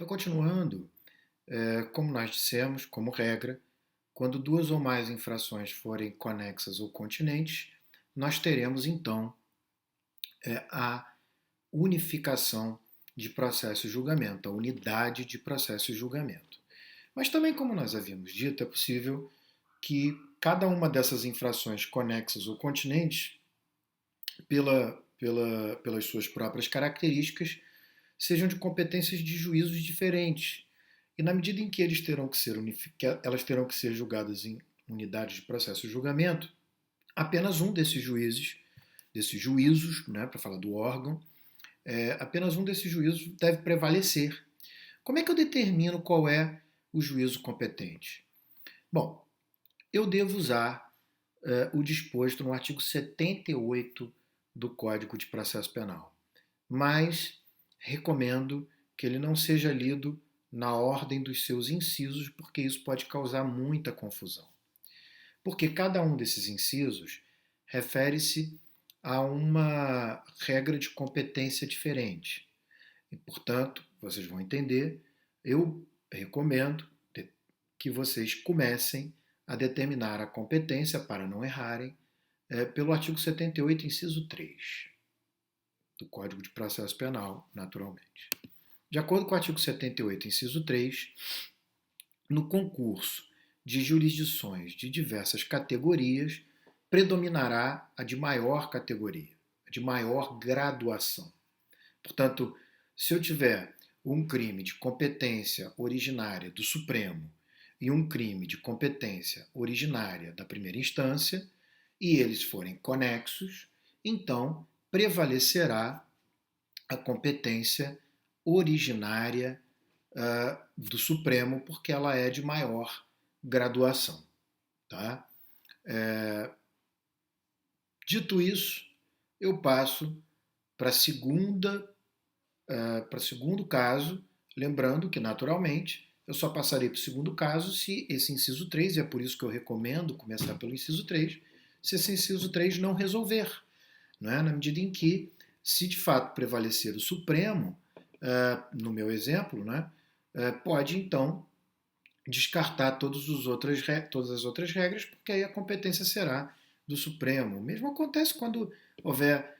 Então, continuando, como nós dissemos, como regra, quando duas ou mais infrações forem conexas ou continentes, nós teremos então a unificação de processo e julgamento, a unidade de processo e julgamento. Mas também, como nós havíamos dito, é possível que cada uma dessas infrações conexas ou continentes, pelas suas próprias características, sejam de competências de juízos diferentes. E na medida em que elas terão que ser julgadas em unidades de processo e julgamento, apenas um desses juízos, né, para falar do órgão, apenas um desses juízos deve prevalecer. Como é que eu determino qual é o juízo competente? Bom, eu devo usar o disposto no artigo 78 do Código de Processo Penal, mas recomendo que ele não seja lido na ordem dos seus incisos, porque isso pode causar muita confusão. Porque cada um desses incisos refere-se a uma regra de competência diferente. E, portanto, vocês vão entender, eu recomendo que vocês comecem a determinar a competência, para não errarem, pelo artigo 78, inciso 3 do Código de Processo Penal, naturalmente. De acordo com o artigo 78, inciso 3, no concurso de jurisdições de diversas categorias, predominará a de maior categoria, a de maior graduação. Portanto, se eu tiver um crime de competência originária do Supremo e um crime de competência originária da primeira instância, e eles forem conexos, então prevalecerá a competência originária do Supremo, porque ela é de maior graduação. Tá? Dito isso, eu passo para o segundo caso, lembrando que, naturalmente, eu só passarei para o segundo caso se esse inciso 3, e é por isso que eu recomendo começar pelo inciso 3, se esse inciso 3 não resolver. Não é? Na medida em que, se de fato prevalecer o Supremo, no meu exemplo, né, pode então descartar todas as outras regras, porque aí a competência será do Supremo. O mesmo acontece quando houver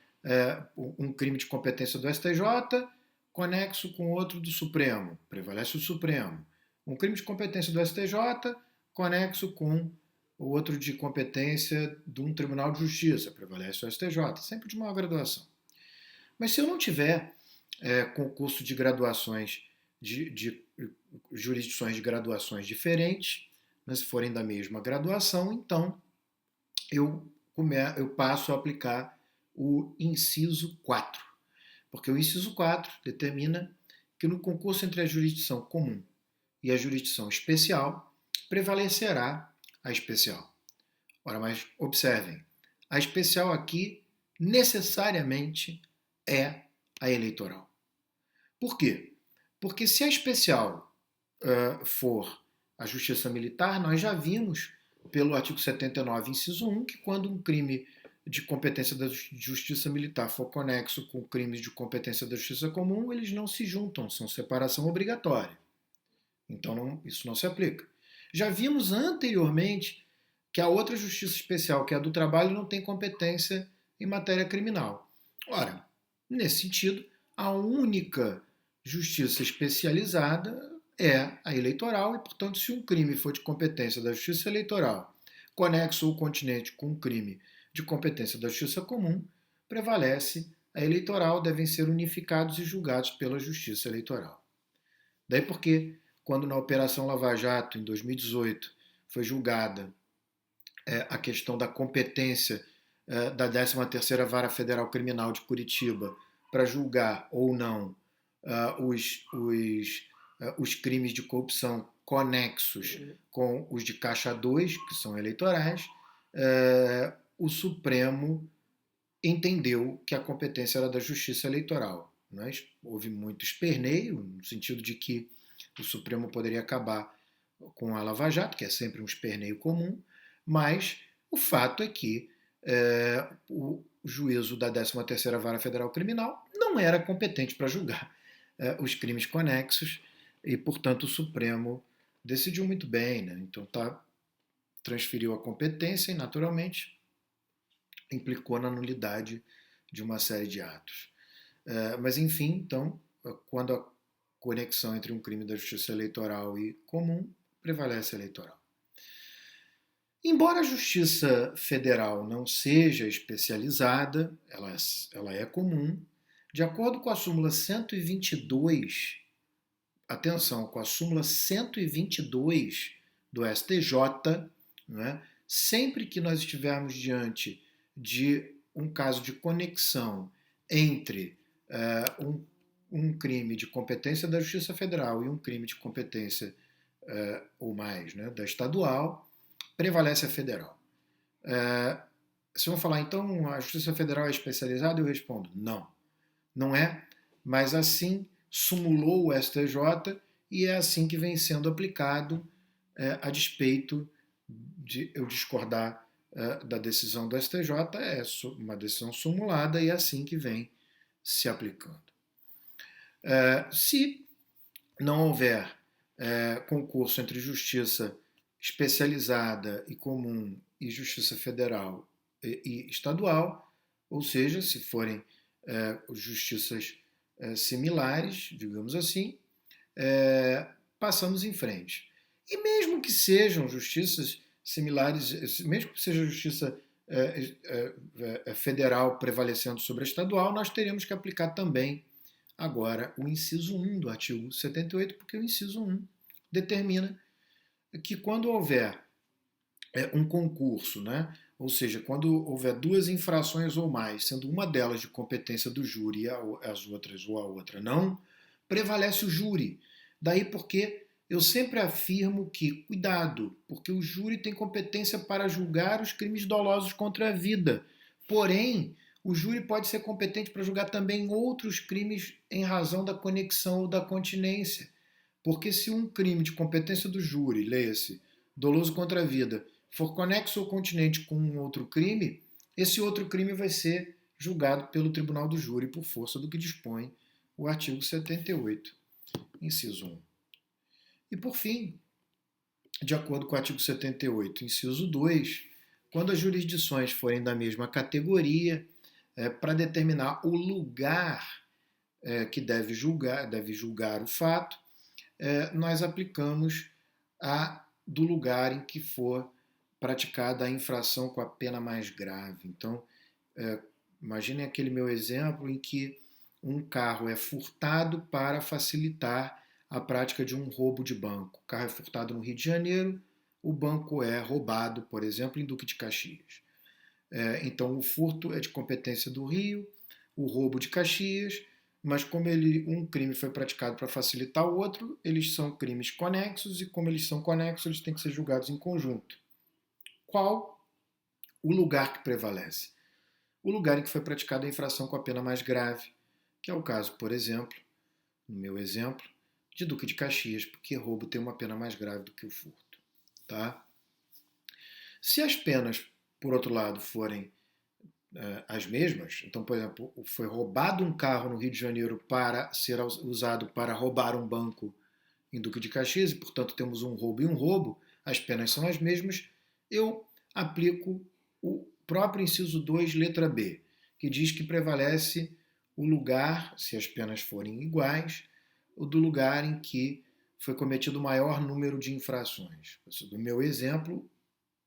um crime de competência do STJ conexo com outro do Supremo, prevalece o Supremo. Um crime de competência do STJ conexo com o outro de competência de um Tribunal de Justiça, prevalece o STJ, sempre de maior graduação. Mas se eu não tiver concurso de graduações, de jurisdições de graduações diferentes, né, se forem da mesma graduação, então eu passo a aplicar o inciso 4. Porque o inciso 4 determina que no concurso entre a jurisdição comum e a jurisdição especial, prevalecerá a especial. Ora, mas observem, a especial aqui necessariamente é a eleitoral. Por quê? Porque se a especial for a justiça militar, nós já vimos pelo artigo 79, inciso 1, que quando um crime de competência da justiça militar for conexo com crimes de competência da justiça comum, eles não se juntam, são separação obrigatória. Então isso não se aplica. Já vimos anteriormente que a outra justiça especial, que é a do trabalho, não tem competência em matéria criminal. Ora, nesse sentido, a única justiça especializada é a eleitoral e, portanto, se um crime for de competência da justiça eleitoral, conexo ou continente com um crime de competência da justiça comum, prevalece a eleitoral, devem ser unificados e julgados pela justiça eleitoral. Daí porque, quando na Operação Lava Jato, em 2018, foi julgada a questão da competência da 13ª Vara Federal Criminal de Curitiba para julgar ou não os crimes de corrupção conexos com os de Caixa 2, que são eleitorais, o Supremo entendeu que a competência era da Justiça Eleitoral. Mas houve muito esperneio, no sentido de que o Supremo poderia acabar com a Lava Jato, que é sempre um esperneio comum, mas o fato é que o juízo da 13ª Vara Federal Criminal não era competente para julgar os crimes conexos e, portanto, o Supremo decidiu muito bem, né? Então transferiu a competência e, naturalmente, implicou na nulidade de uma série de atos. Mas, enfim, então, quando a conexão entre um crime da justiça eleitoral e comum, prevalece a eleitoral. Embora a Justiça Federal não seja especializada, ela é comum, de acordo com a súmula 122, atenção, com a súmula 122 do STJ, né, sempre que nós estivermos diante de um caso de conexão entre um crime de competência da Justiça Federal e um crime de competência ou mais, né, da estadual, prevalece a federal. Se vão falar, então, a Justiça Federal é especializada, eu respondo, não. Não é, mas assim sumulou o STJ e é assim que vem sendo aplicado, a despeito de eu discordar da decisão do STJ, é uma decisão sumulada e é assim que vem se aplicando. Se não houver concurso entre justiça especializada e comum e justiça federal e estadual, ou seja, se forem justiças similares, digamos assim, passamos em frente. E mesmo que sejam justiças similares, mesmo que seja justiça federal prevalecendo sobre a estadual, nós teremos que aplicar também agora o inciso 1 do artigo 78, porque o inciso 1 determina que quando houver um concurso, né, ou seja, quando houver duas infrações ou mais, sendo uma delas de competência do júri e as outras ou a outra não, prevalece o júri. Daí porque eu sempre afirmo que, cuidado, porque o júri tem competência para julgar os crimes dolosos contra a vida. Porém, o júri pode ser competente para julgar também outros crimes em razão da conexão ou da continência. Porque se um crime de competência do júri, leia-se, doloso contra a vida, for conexo ou continente com um outro crime, esse outro crime vai ser julgado pelo tribunal do júri por força do que dispõe o artigo 78, inciso 1. E por fim, de acordo com o artigo 78, inciso 2, quando as jurisdições forem da mesma categoria, para determinar o lugar que deve julgar o fato, nós aplicamos a do lugar em que for praticada a infração com a pena mais grave. Então, imaginem aquele meu exemplo em que um carro é furtado para facilitar a prática de um roubo de banco. O carro é furtado no Rio de Janeiro, o banco é roubado, por exemplo, em Duque de Caxias. Então, o furto é de competência do Rio, o roubo de Caxias, mas como um crime foi praticado para facilitar o outro, eles são crimes conexos e como eles são conexos, eles têm que ser julgados em conjunto. Qual o lugar que prevalece? O lugar em que foi praticada a infração com a pena mais grave, que é o caso, por exemplo, no meu exemplo, de Duque de Caxias, porque roubo tem uma pena mais grave do que o furto. Tá? Se as penas, por outro lado, forem as mesmas, então, por exemplo, foi roubado um carro no Rio de Janeiro para ser usado para roubar um banco em Duque de Caxias, e, portanto, temos um roubo e um roubo, as penas são as mesmas, eu aplico o próprio inciso 2, letra B, que diz que prevalece o lugar, se as penas forem iguais, o do lugar em que foi cometido o maior número de infrações. No meu exemplo,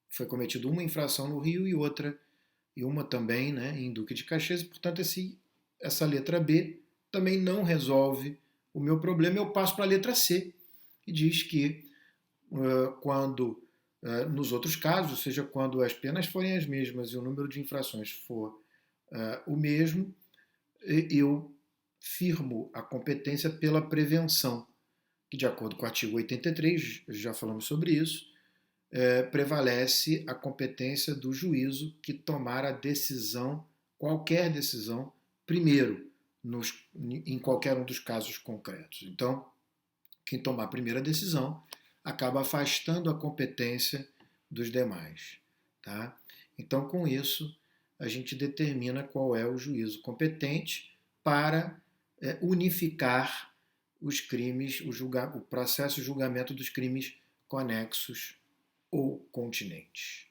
foi cometido uma infração no Rio e uma também, né, em Duque de Caxias, e, portanto, essa letra B também não resolve o meu problema. Eu passo para a letra C, que diz que quando, nos outros casos, ou seja, quando as penas forem as mesmas e o número de infrações for o mesmo, eu firmo a competência pela prevenção, que, de acordo com o artigo 83, já falamos sobre isso, prevalece a competência do juízo que tomar a decisão, qualquer decisão, primeiro, em qualquer um dos casos concretos. Então, quem tomar a primeira decisão acaba afastando a competência dos demais. Tá? Então, com isso, a gente determina qual é o juízo competente para unificar os crimes, o processo de julgamento dos crimes conexos ou continentes.